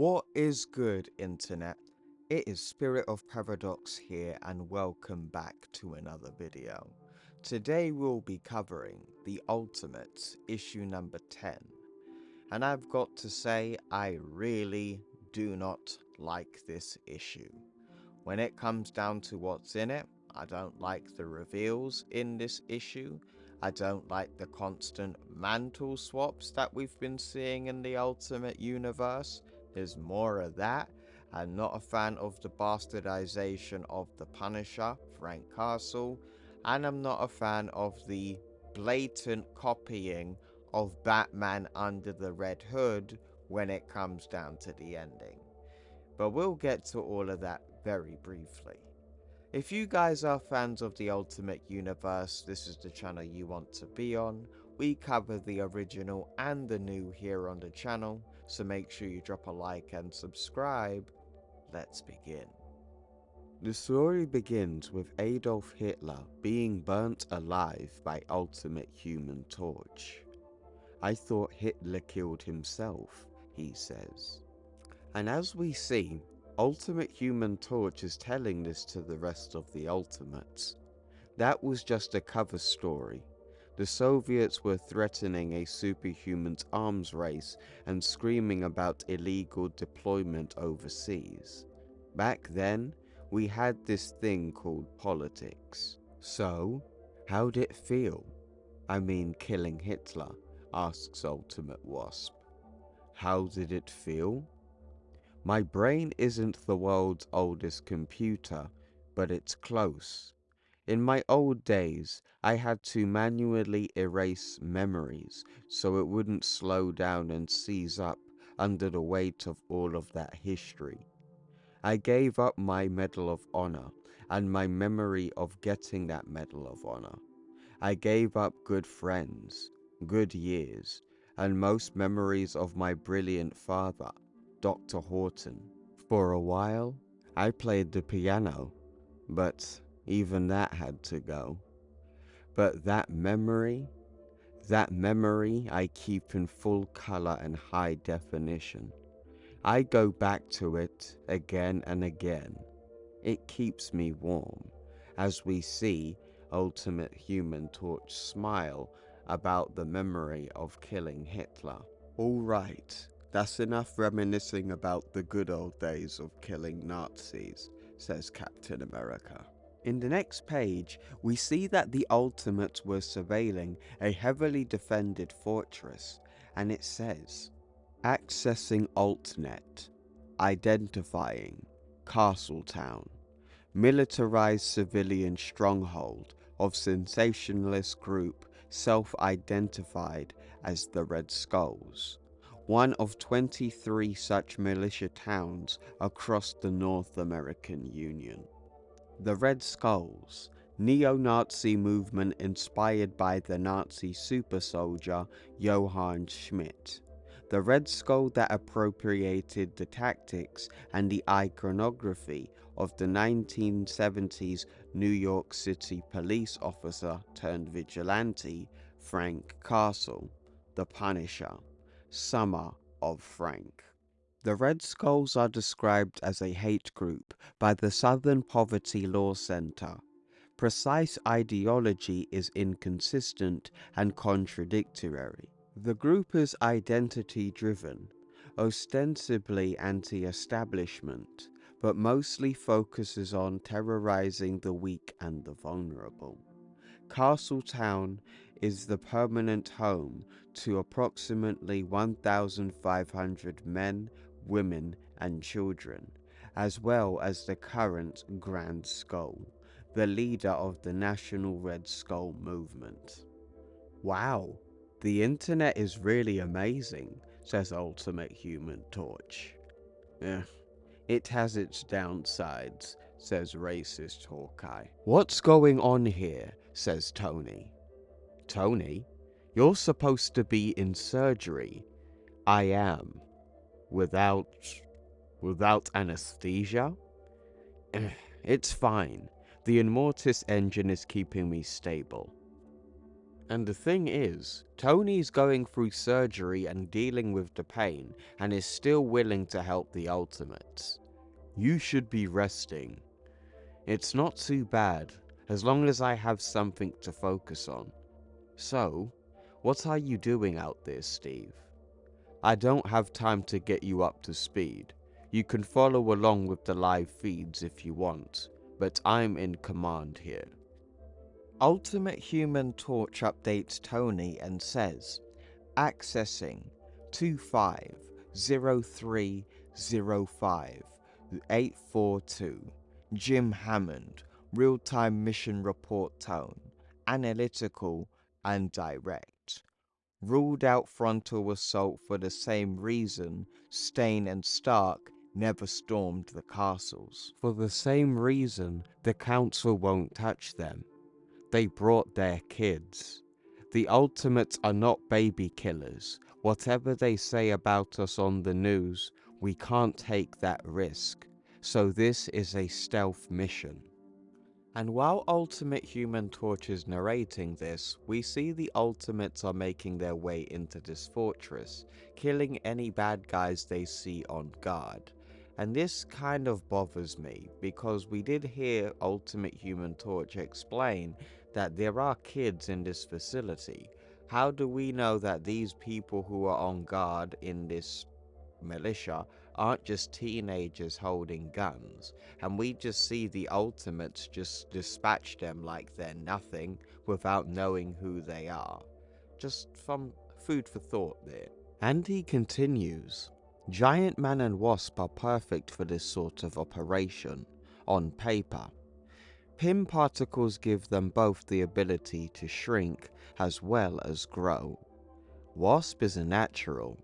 What is good, internet? It is Spirit of Paradox here, and welcome back to another video. Today we'll be covering The Ultimate, issue number 10. And I've got to say, I really do not like this issue. When it comes down to what's in it, I don't like the reveals in this issue. I don't like the constant mantle swaps that we've been seeing in the Ultimate Universe. There's more of that. I'm not a fan of the bastardization of the Punisher, Frank Castle, and I'm not a fan of the blatant copying of Batman under the Red Hood when it comes down to the ending. But we'll get to all of that very briefly. If you guys are fans of the Ultimate Universe, this is the channel you want to be on. We cover the original and the new here on the channel, so make sure you drop a like and subscribe. Let's begin. The story begins with Adolf Hitler being burnt alive by Ultimate Human Torch. "I thought Hitler killed himself," he says. And as we see, Ultimate Human Torch is telling this to the rest of the Ultimates. That was just a cover story. The Soviets were threatening a superhuman's arms race and screaming about illegal deployment overseas. Back then, we had this thing called politics. So, how'd it feel? I mean, killing Hitler, asks Ultimate Wasp. How did it feel? My brain isn't the world's oldest computer, but it's close. In my old days, I had to manually erase memories so it wouldn't slow down and seize up under the weight of all of that history. I gave up my Medal of Honor and my memory of getting that Medal of Honor. I gave up good friends, good years, and most memories of my brilliant father, Dr. Horton. For a while, I played the piano, but even that had to go. But that memory I keep in full color and high definition. I go back to it again and again. It keeps me warm, as we see Ultimate Human Torch smile about the memory of killing Hitler. Alright, that's enough reminiscing about the good old days of killing Nazis, says Captain America. In the next page, we see that the Ultimates were surveilling a heavily defended fortress, and it says, "Accessing AltNet, identifying Castletown, militarized civilian stronghold of sensationalist group self-identified as the Red Skulls, one of 23 such militia towns across the North American Union. The Red Skulls, neo-Nazi movement inspired by the Nazi super soldier Johann Schmidt. The Red Skull that appropriated the tactics and the iconography of the 1970s New York City police officer turned vigilante Frank Castle, the Punisher, Summer of Frank. The Red Skulls are described as a hate group by the Southern Poverty Law Center. Precise ideology is inconsistent and contradictory. The group is identity-driven, ostensibly anti-establishment, but mostly focuses on terrorizing the weak and the vulnerable. Castletown is the permanent home to approximately 1,500 men, women, and children, as well as the current Grand Skull, the leader of the National Red Skull movement. Wow, the internet is really amazing, says Ultimate Human Torch. It has its downsides, says racist Hawkeye. What's going on here, says Tony. Tony, you're supposed to be in surgery. I am. Without anesthesia? It's fine. The Immortus engine is keeping me stable. And the thing is, Tony's going through surgery and dealing with the pain and is still willing to help the Ultimates. You should be resting. It's not too bad, as long as I have something to focus on. So, what are you doing out there, Steve? I don't have time to get you up to speed. You can follow along with the live feeds if you want, but I'm in command here. Ultimate Human Torch updates Tony and says, accessing 250305-842. Jim Hammond, real-time mission report tone, analytical and direct. Ruled out frontal assault for the same reason Stain and Stark never stormed the castles. For the same reason the council won't touch them. They brought their kids. The Ultimates are not baby killers. Whatever they say about us on the news, we can't take that risk. So this is a stealth mission. And while Ultimate Human Torch is narrating this, we see the Ultimates are making their way into this fortress, killing any bad guys they see on guard. And this kind of bothers me, because we did hear Ultimate Human Torch explain that there are kids in this facility. How do we know that these people who are on guard in this militia aren't just teenagers holding guns, and we just see the Ultimates just dispatch them like they're nothing without knowing who they are? Just some food for thought there. And he continues, Giant Man and Wasp are perfect for this sort of operation, on paper. Pym particles give them both the ability to shrink as well as grow. Wasp is a natural,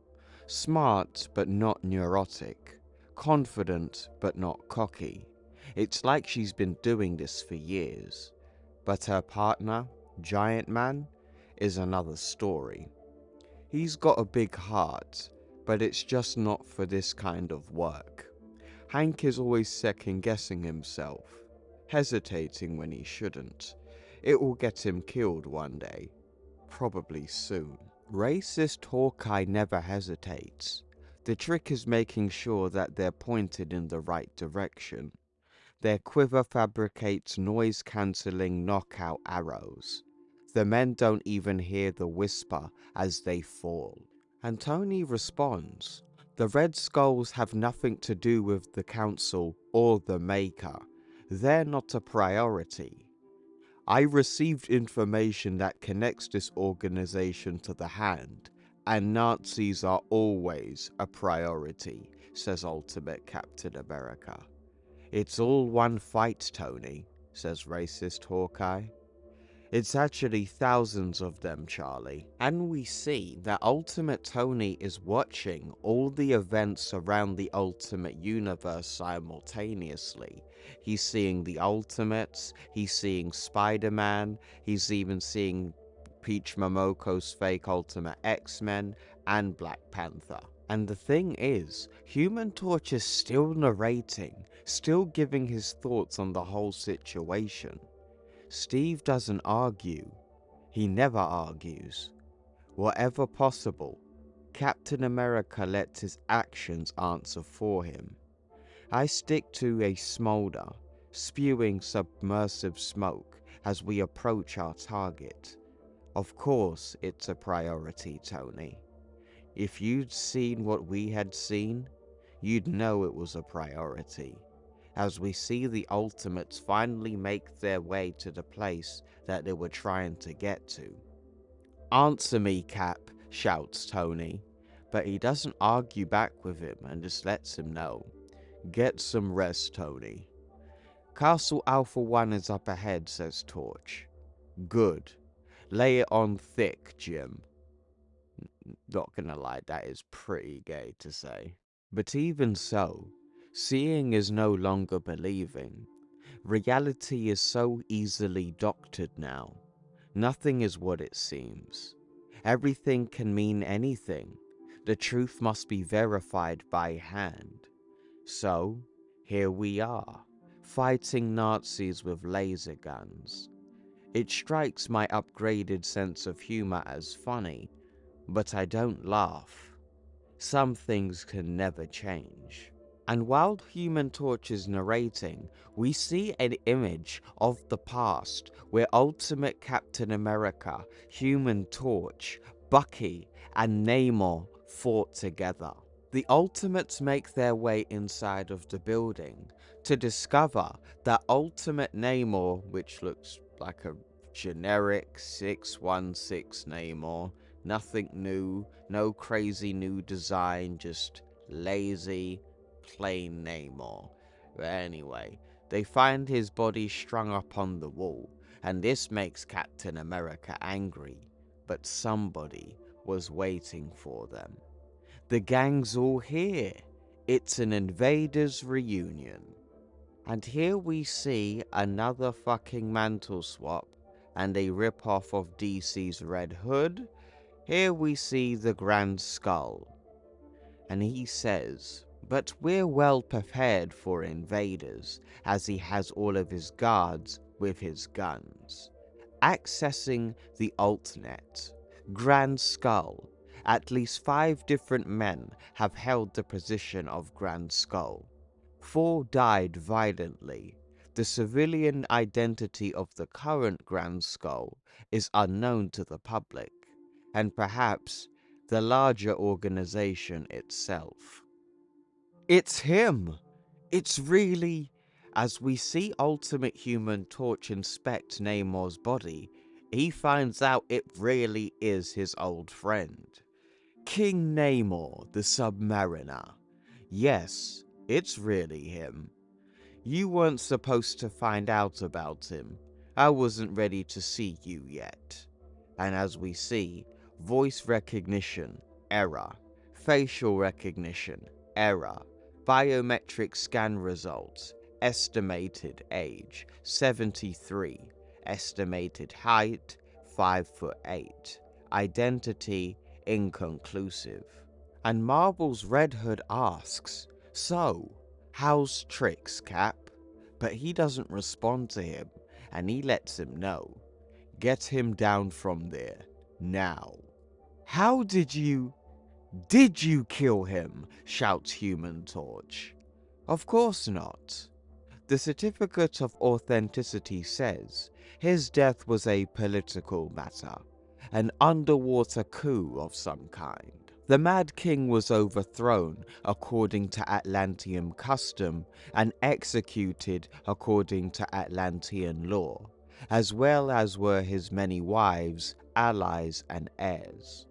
smart but not neurotic, confident but not cocky. It's like she's been doing this for years. But her partner, Giant Man, is another story. He's got a big heart, but it's just not for this kind of work. Hank is always second guessing himself, hesitating when he shouldn't. It will get him killed one day, probably soon. Racist Hawkeye never hesitates. The trick is making sure that they're pointed in the right direction. Their quiver fabricates noise-cancelling knockout arrows. The men don't even hear the whisper as they fall. And Tony responds, the Red Skulls have nothing to do with the Council or the Maker. They're not a priority. I received information that connects this organization to the Hand, and Nazis are always a priority, says Ultimate Captain America. It's all one fight, Tony, says Racist Hawkeye. It's actually thousands of them, Charlie. And we see that Ultimate Tony is watching all the events around the Ultimate Universe simultaneously. He's seeing the Ultimates, he's seeing Spider-Man, he's even seeing Peach Momoko's fake Ultimate X-Men, and Black Panther. And the thing is, Human Torch is still narrating, still giving his thoughts on the whole situation. Steve doesn't argue. He never argues. Whatever possible, Captain America lets his actions answer for him. I stick to a smolder, spewing submersive smoke as we approach our target. Of course it's a priority, Tony. If you'd seen what we had seen, you'd know it was a priority. As we see the Ultimates finally make their way to the place that they were trying to get to. Answer me, Cap, shouts Tony, but he doesn't argue back with him and just lets him know. Get some rest, Tony. Castle Alpha 1 is up ahead, says Torch. Good. Lay it on thick, Jim. Not gonna lie, that is pretty gay to say. But even so, seeing is no longer believing. Reality is so easily doctored now. Nothing is what it seems. Everything can mean anything. The truth must be verified by hand. So, here we are, fighting Nazis with laser guns. It strikes my upgraded sense of humor as funny, but I don't laugh. Some things can never change. And while Human Torch is narrating, we see an image of the past where Ultimate Captain America, Human Torch, Bucky, and Namor fought together. The Ultimates make their way inside of the building to discover that Ultimate Namor, which looks like a generic 616 Namor, nothing new, no crazy new design, just lazy, plain Namor. But anyway, they find his body strung up on the wall, and this makes Captain America angry. But somebody was waiting for them. The gang's all here. It's an invaders reunion. And here we see another fucking Mantel swap and a rip-off of DC's Red Hood. Here we see the Grand Skull. And he says, but we're well prepared for invaders, as he has all of his guards with his guns. Accessing the Altnet, Grand Skull. At least 5 different men have held the position of Grand Skull. 4 died violently. The civilian identity of the current Grand Skull is unknown to the public, and perhaps the larger organization itself. It's him! It's really... As we see Ultimate Human Torch inspect Namor's body, he finds out it really is his old friend. King Namor, the Submariner. Yes, it's really him. You weren't supposed to find out about him. I wasn't ready to see you yet. And as we see, voice recognition, error. Facial recognition, error. Biometric scan results, estimated age, 73. Estimated height, 5'8". Identity, inconclusive. And Marvel's Red Hood asks, so, how's tricks, Cap? But he doesn't respond to him, and he lets him know. Get him down from there, now. How did you kill him? Shouts Human Torch. Of course not. The certificate of authenticity says his death was a political matter, an underwater coup of some kind. The Mad King was overthrown according to Atlantean custom and executed according to Atlantean law, as well as were his many wives, allies, and heirs.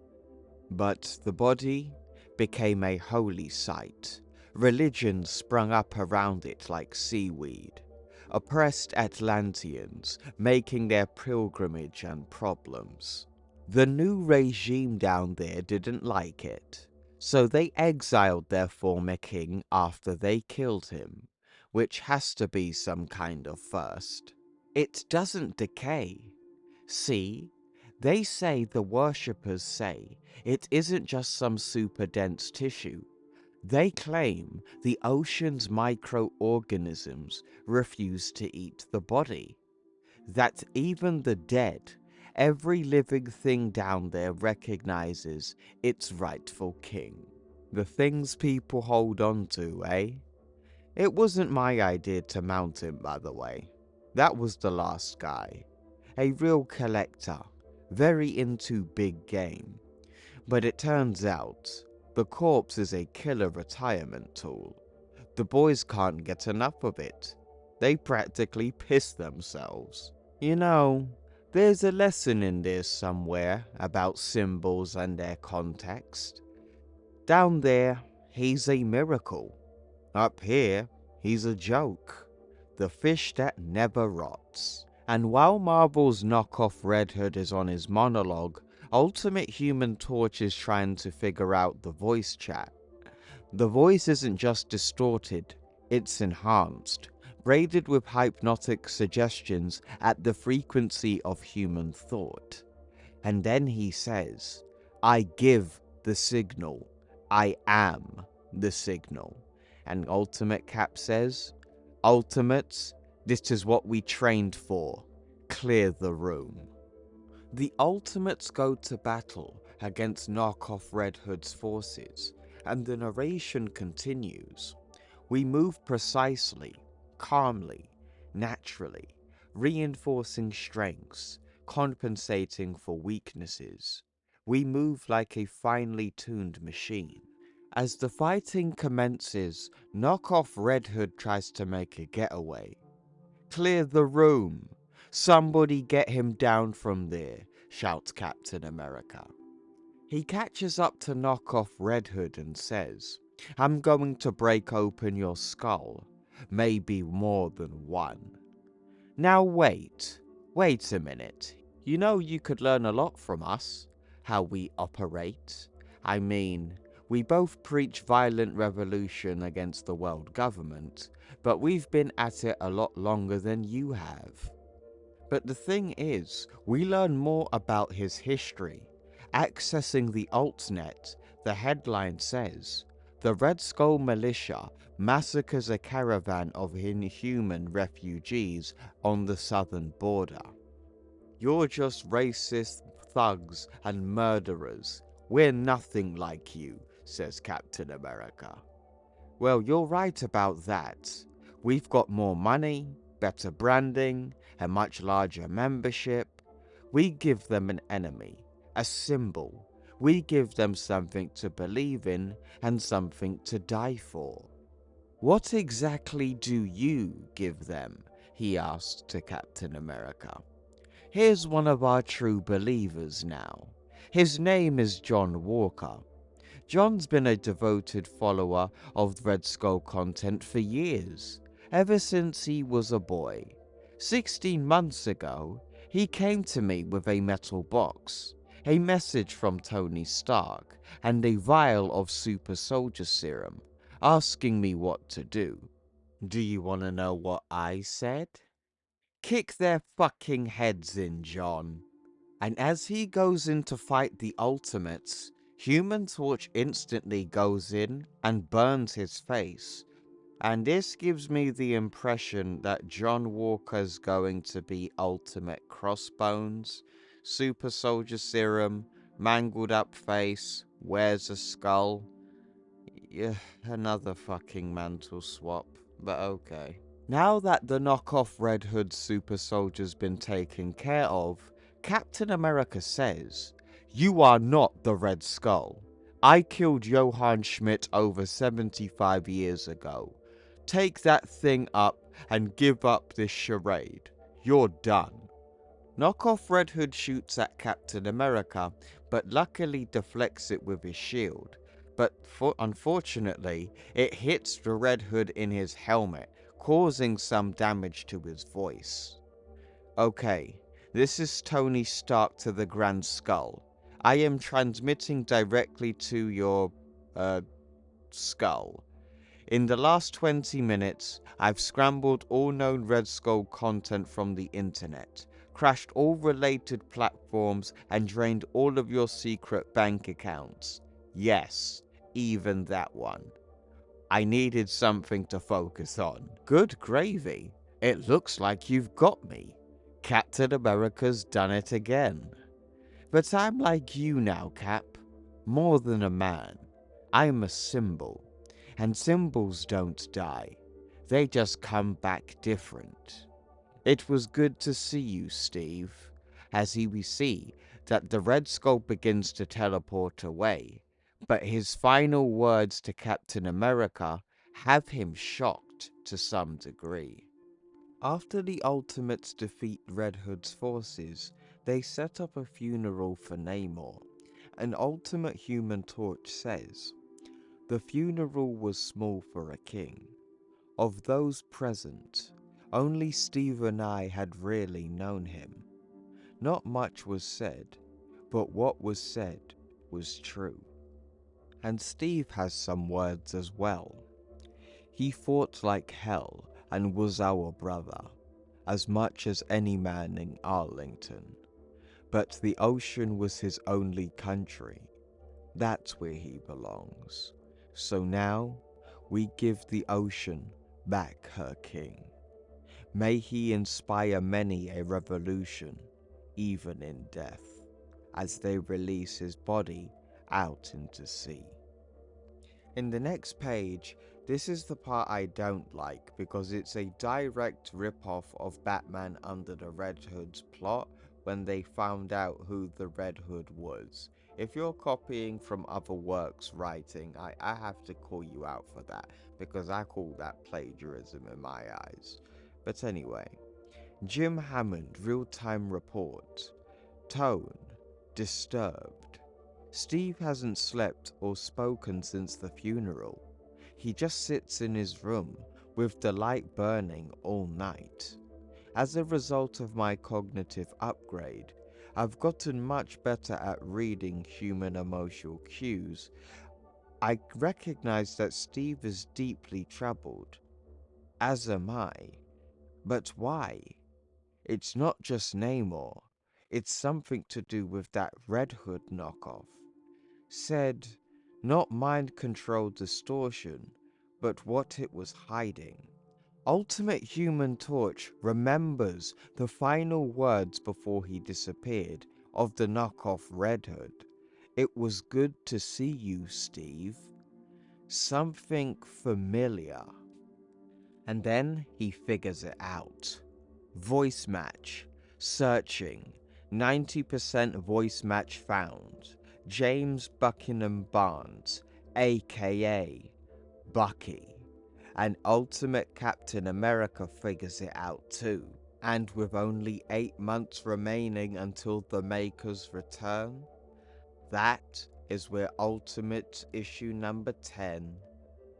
But the body became a holy site. Religion sprung up around it like seaweed. Oppressed Atlanteans making their pilgrimage and problems. The new regime down there didn't like it, so they exiled their former king after they killed him, which has to be some kind of first. It doesn't decay. See? They say the worshippers say it isn't just some super dense tissue. They claim the ocean's microorganisms refuse to eat the body. That even the dead, every living thing down there recognizes its rightful king. The things people hold on to, eh? It wasn't my idea to mount him, by the way. That was the last guy. A real collector, very into big game. But it turns out, the corpse is a killer retirement tool. The boys can't get enough of it. They practically piss themselves. You know, there's a lesson in this somewhere about symbols and their context. Down there, he's a miracle. Up here, he's a joke. The fish that never rots. And while Marvel's knockoff Red Hood is on his monologue, Ultimate Human Torch is trying to figure out the voice chat. The voice isn't just distorted, it's enhanced, braided with hypnotic suggestions at the frequency of human thought. And then he says, I give the signal. I am the signal. And Ultimate Cap says, Ultimates, this is what we trained for. Clear the room. The Ultimates go to battle against knockoff Red Hood's forces, and the narration continues. We move precisely, calmly, naturally, reinforcing strengths, compensating for weaknesses. We move like a finely tuned machine. As the fighting commences, knockoff Red Hood tries to make a getaway. Clear the room! Somebody get him down from there, shouts Captain America. He catches up to knockoff Red Hood and says, I'm going to break open your skull, maybe more than one. Now wait a minute. You know you could learn a lot from us, how we operate. I mean, we both preach violent revolution against the world government, but we've been at it a lot longer than you have. But the thing is, we learn more about his history. Accessing the Altnet, the headline says, the Red Skull militia massacres a caravan of inhuman refugees on the southern border. You're just racist thugs and murderers. We're nothing like you, says Captain America. Well, you're right about that. We've got more money, better branding, a much larger membership. We give them an enemy, a symbol. We give them something to believe in and something to die for. What exactly do you give them? He asked to Captain America. Here's one of our true believers now. His name is John Walker. John's been a devoted follower of Red Skull content for years, ever since he was a boy. 16 months ago, he came to me with a metal box, a message from Tony Stark, and a vial of super soldier serum, asking me what to do. Do you want to know what I said? Kick their fucking heads in, John. And as he goes in to fight the Ultimates, Human Torch instantly goes in and burns his face. And this gives me the impression that John Walker's going to be Ultimate Crossbones, Super Soldier Serum, mangled up face, wears a skull. Yeah, another fucking Mantel swap, but okay. Now that the knockoff Red Hood super soldier's been taken care of, Captain America says, You are not the Red Skull. I killed Johann Schmidt over 75 years ago. Take that thing up and give up this charade. You're done. Knockoff Red Hood shoots at Captain America, but luckily deflects it with his shield. But unfortunately, it hits the Red Hood in his helmet, causing some damage to his voice. Okay, this is Tony Stark to the Grand Skull. I am transmitting directly to your, skull. In the last 20 minutes, I've scrambled all known Red Skull content from the internet, crashed all related platforms, and drained all of your secret bank accounts. Yes, even that one. I needed something to focus on. Good gravy. It looks like you've got me. Captain America's done it again. But I'm like you now, Cap. More than a man. I'm a symbol. And symbols don't die. They just come back different. It was good to see you, Steve. As we see that the Red Skull begins to teleport away, but his final words to Captain America have him shocked to some degree. After the Ultimates defeat Red Hood's forces, they set up a funeral for Namor. An Ultimate Human Torch says, The funeral was small for a king. Of those present, only Steve and I had really known him. Not much was said, but what was said was true. And Steve has some words as well. He fought like hell and was our brother, as much as any man in Arlington. But the ocean was his only country. That's where he belongs. So now, we give the ocean back her king. May he inspire many a revolution, even in death, as they release his body out into sea. In the next page, this is the part I don't like because it's a direct rip-off of Batman Under the Red Hood's plot when they found out who the Red Hood was. If you're copying from other works writing, I have to call you out for that because I call that plagiarism in my eyes. But anyway, Jim Hammond real-time report. Tone, disturbed. Steve hasn't slept or spoken since the funeral. He just sits in his room with the light burning all night. As a result of my cognitive upgrade, I've gotten much better at reading human emotional cues. I recognize that Steve is deeply troubled, as am I. But why? It's not just Namor. It's something to do with that Red Hood knockoff. Said, not mind-controlled distortion, but what it was hiding. Ultimate Human Torch remembers the final words before he disappeared of the knockoff Red Hood. It was good to see you, Steve. Something familiar. And then he figures it out. Voice match. Searching. 90% voice match found. James Buckingham Barnes, aka Bucky. And Ultimate Captain America figures it out too. And with only 8 months remaining until the Makers return, that is where Ultimate issue number 10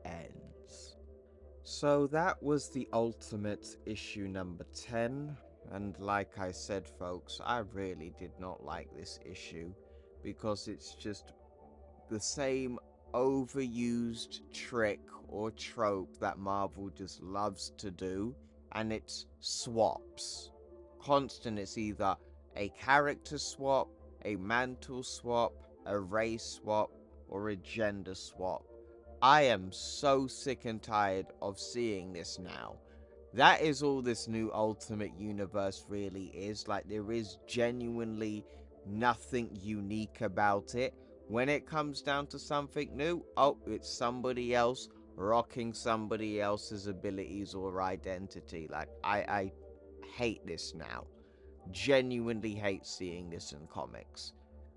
ends. So that was the Ultimate issue number 10, and like I said folks, I really did not like this issue because it's just the same overused trick or trope that Marvel just loves to do, and it's swaps. Constant, it's either a character swap, a mantle swap, a race swap, or a gender swap. I am so sick and tired of seeing this now. That is all this new Ultimate Universe really is. Like, there is genuinely nothing unique about it. When it comes down to something new, oh, it's somebody else rocking somebody else's abilities or identity. Like, I hate this now. Genuinely hate seeing this in comics.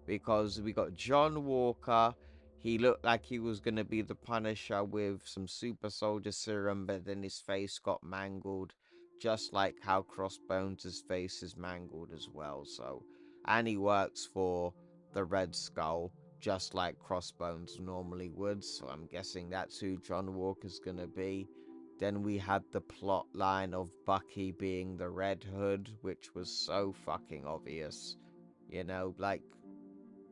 Because we got John Walker. He looked like he was going to be the Punisher with some super soldier serum, but then his face got mangled. Just like how Crossbones' face is mangled as well. So, and he works for the Red Skull, just like Crossbones normally would. So I'm guessing that's who John Walker's going to be. Then we had the plot line of Bucky being the Red Hood, which was so fucking obvious. You know, like,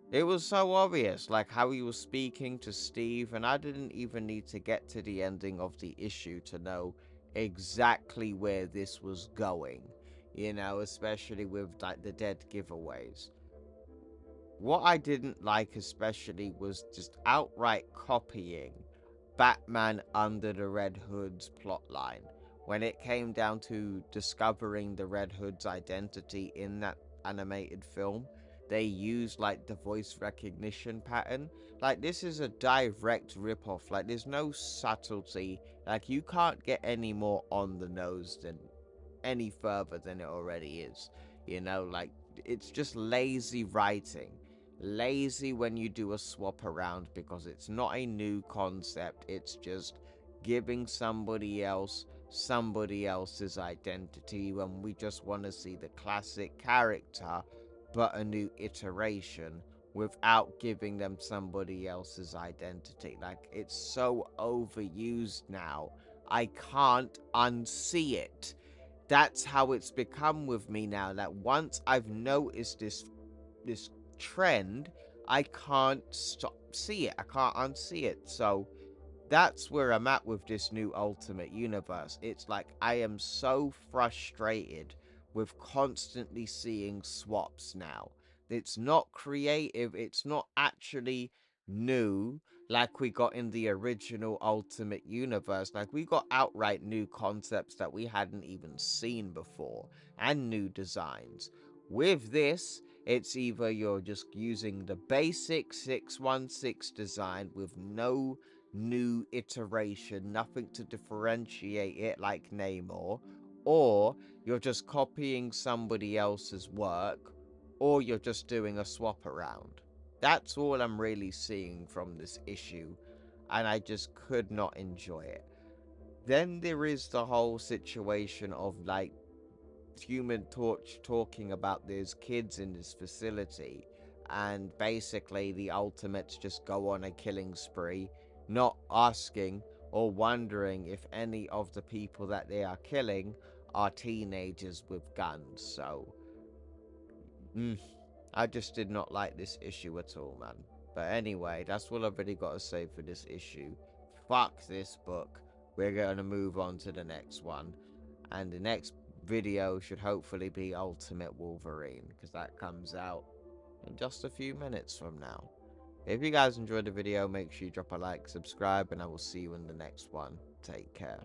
it was so obvious, like how he was speaking to Steve, and I didn't even need to get to the ending of the issue to know exactly where this was going. You know, especially with like the dead giveaways. What I didn't like especially was just outright copying Batman Under the Red Hood's plotline. When it came down to discovering the Red Hood's identity in that animated film, they used like the voice recognition pattern. Like, this is a direct ripoff. Like, there's no subtlety. Like, you can't get any more on the nose than any further than it already is. You know, like, it's just lazy writing. Lazy when you do a swap around because it's not a new concept. It's just giving somebody else somebody else's identity when we just want to see the classic character but a new iteration without giving them somebody else's identity. Like, it's so overused now. I can't unsee it. That's how it's become with me now, that once I've noticed this trend, I can't see it. I can't unsee it. So that's where I'm at with this new Ultimate Universe. It's like I am so frustrated with constantly seeing swaps now. It's not creative. It's not actually new. like we got in the original Ultimate Universe. Like, we got outright new concepts that we hadn't even seen before, and new designs. With this, it's either you're just using the basic 616 design with no new iteration, nothing to differentiate it like Namor, or you're just copying somebody else's work, or you're just doing a swap around. That's all I'm really seeing from this issue, and I just could not enjoy it. Then there is the whole situation of, like, Human Torch talking about there's kids in this facility, and basically the Ultimates just go on a killing spree, not asking or wondering if any of the people that they are killing are teenagers with guns. So, I just did not like this issue at all, man. But anyway, that's all I've really got to say for this issue. Fuck this book. We're going to move on to the next one. And the next video should hopefully be Ultimate Wolverine, because that comes out in just a few minutes from now. If you guys enjoyed the video, make sure you drop a like, subscribe, and I will see you in the next one. Take care.